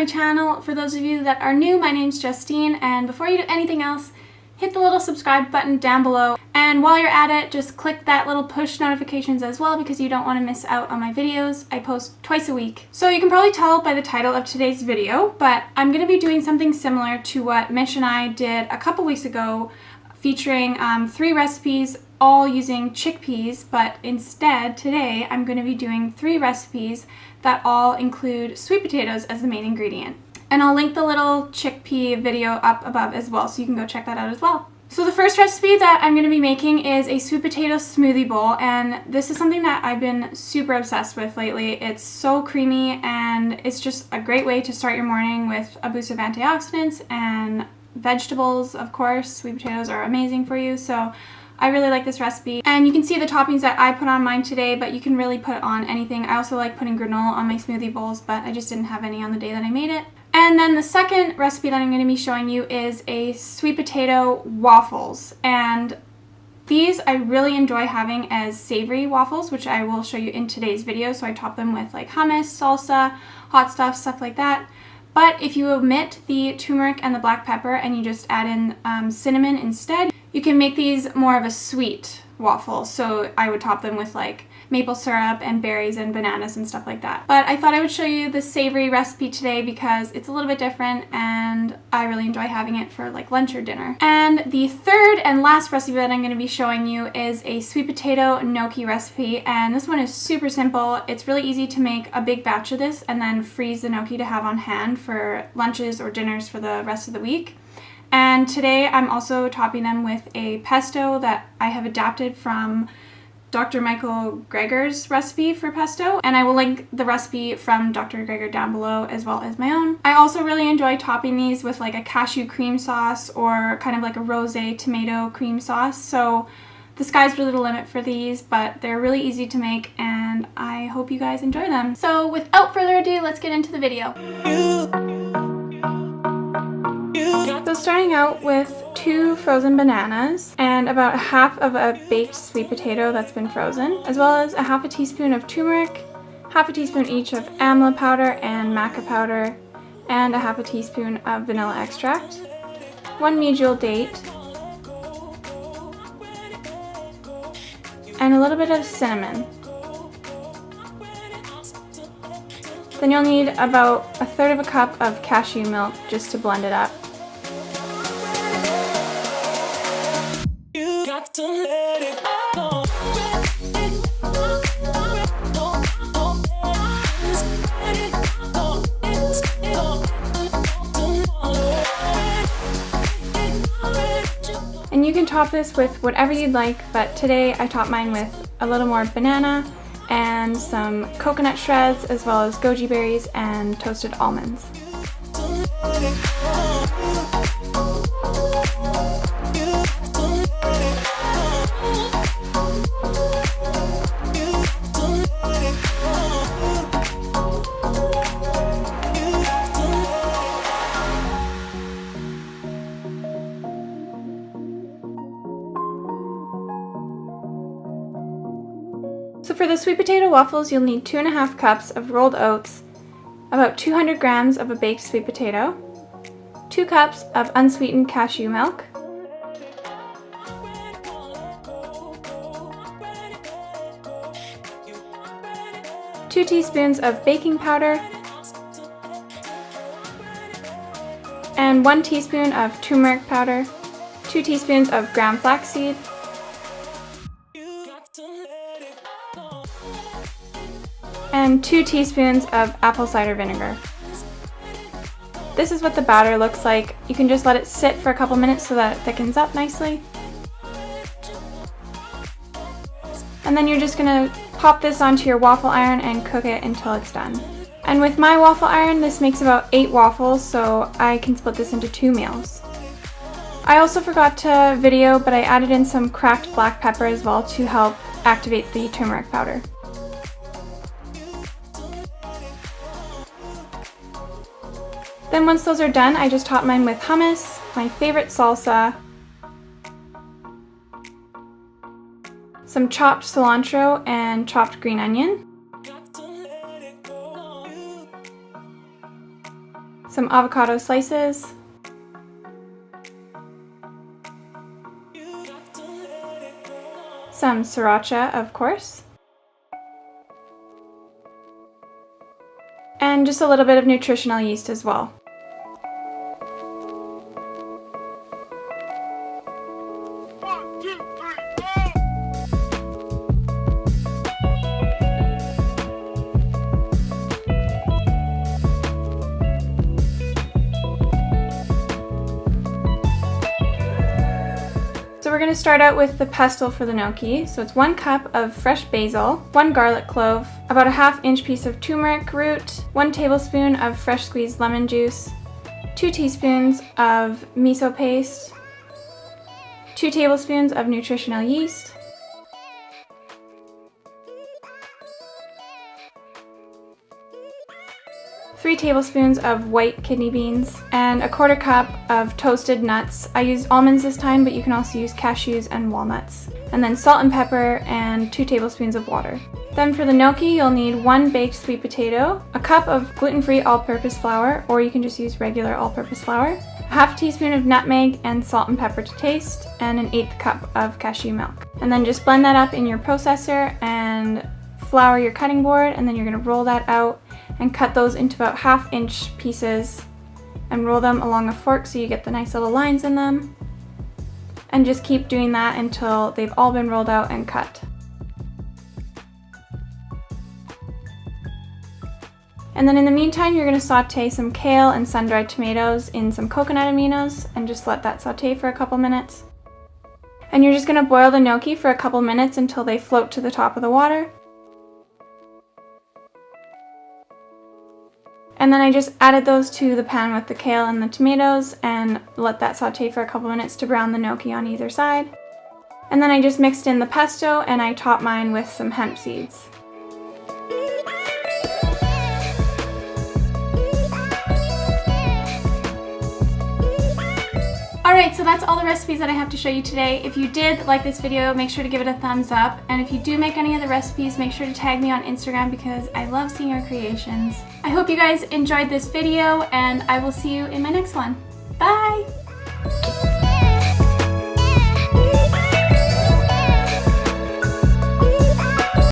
my channel. For those of you that are new, my name's Justine, and before you do anything else, hit the little subscribe button down below. And while you're at it, just click that little push notifications as well because you don't want to miss out on my videos. I post twice a week. So you can probably tell by the title of today's video, but I'm going to be doing something similar to what Mitch and I did a couple weeks ago, featuring 3 recipes all using chickpeas, but instead today I'm going to be doing 3 recipes that all include sweet potatoes as the main ingredient. And I'll link the little chickpea video up above as well, so you can go check that out as well. So the first recipe that I'm going to be making is a sweet potato smoothie bowl, and this is something that I've been super obsessed with lately. It's so creamy and it's just a great way to start your morning with a boost of antioxidants and vegetables, of course. Sweet potatoes are amazing for you, so I really like this recipe. And you can see the toppings that I put on mine today, but you can really put on anything. I also like putting granola on my smoothie bowls, but I just didn't have any on the day that I made it. And then the second recipe that I'm going to be showing you is a sweet potato waffles. And these I really enjoy having as savory waffles, which I will show you in today's video. So I top them with like hummus, salsa, hot stuff like that. But if you omit the turmeric and the black pepper and you just add in cinnamon instead, you can make these more of a sweet waffle. So I would top them with like maple syrup and berries and bananas and stuff like that. But I thought I would show you the savory recipe today because it's a little bit different and I really enjoy having it for like lunch or dinner. And the third and last recipe that I'm going to be showing you is a sweet potato gnocchi recipe, and this one is super simple. It's really easy to make a big batch of this and then freeze the gnocchi to have on hand for lunches or dinners for the rest of the week. And today I'm also topping them with a pesto that I have adapted from Dr. Michael Greger's recipe for pesto, and I will link the recipe from Dr. Greger down below as well as my own. I also really enjoy topping these with like a cashew cream sauce or kind of like a rosé tomato cream sauce, so the sky's really the limit for these, but they're really easy to make and I hope you guys enjoy them. So without further ado, let's get into the video. So starting out with 2 frozen bananas and about half of a baked sweet potato that's been frozen, as well as a half a teaspoon of turmeric, half a teaspoon each of amla powder and maca powder, and a half a teaspoon of vanilla extract, 1 medjool date, and a little bit of cinnamon. Then you'll need about 1/3 of a cup of cashew milk just to blend it up. To let it go. And you can top this with whatever you'd like, but today I topped mine with a little more banana and some coconut shreds, as well as goji berries and toasted almonds. So for the sweet potato waffles, you'll need 2½ cups of rolled oats, about 200 grams of a baked sweet potato, 2 cups of unsweetened cashew milk, two teaspoons of baking powder, and 1 teaspoon of turmeric powder, 2 teaspoons of ground flaxseed, and 2 teaspoons of apple cider vinegar. This is what the batter looks like. You can just let it sit for a couple minutes so that it thickens up nicely. And then you're just going to pop this onto your waffle iron and cook it until it's done. And with my waffle iron, this makes about 8 waffles, so I can split this into 2 meals. I also forgot to video, but I added in some cracked black pepper as well to help activate the turmeric powder. Then once those are done, I just top mine with hummus, my favorite salsa, some chopped cilantro and chopped green onion, some avocado slices, some sriracha, of course, and just a little bit of nutritional yeast as well. So we're going to start out with the pesto for the gnocchi. So it's 1 cup of fresh basil, 1 garlic clove, about a 1/2 inch piece of turmeric root, 1 tablespoon of fresh squeezed lemon juice, 2 teaspoons of miso paste, 2 tablespoons of nutritional yeast, 3 tablespoons of white kidney beans, and a 1/4 cup of toasted nuts. I used almonds this time, but you can also use cashews and walnuts. And then salt and pepper and 2 tablespoons of water. Then for the gnocchi, you'll need 1 baked sweet potato, a cup of gluten-free all-purpose flour, or you can just use regular all-purpose flour, a 1/2 teaspoon of nutmeg and salt and pepper to taste, and an 1/8 cup of cashew milk. And then just blend that up in your processor and flour your cutting board, and then you're going to roll that out and cut those into about 1/2 inch pieces and roll them along a fork so you get the nice little lines in them. And just keep doing that until they've all been rolled out and cut. And then in the meantime, you're going to saute some kale and sun-dried tomatoes in some coconut aminos and just let that saute for a couple minutes. And you're just going to boil the gnocchi for a couple minutes until they float to the top of the water. And then I just added those to the pan with the kale and the tomatoes and let that saute for a couple minutes to brown the gnocchi on either side. And then I just mixed in the pesto and I topped mine with some hemp seeds. Alright, so that's all the recipes that I have to show you today. If you did like this video, make sure to give it a thumbs up. And if you do make any of the recipes, make sure to tag me on Instagram because I love seeing your creations. I hope you guys enjoyed this video and I will see you in my next one. Bye!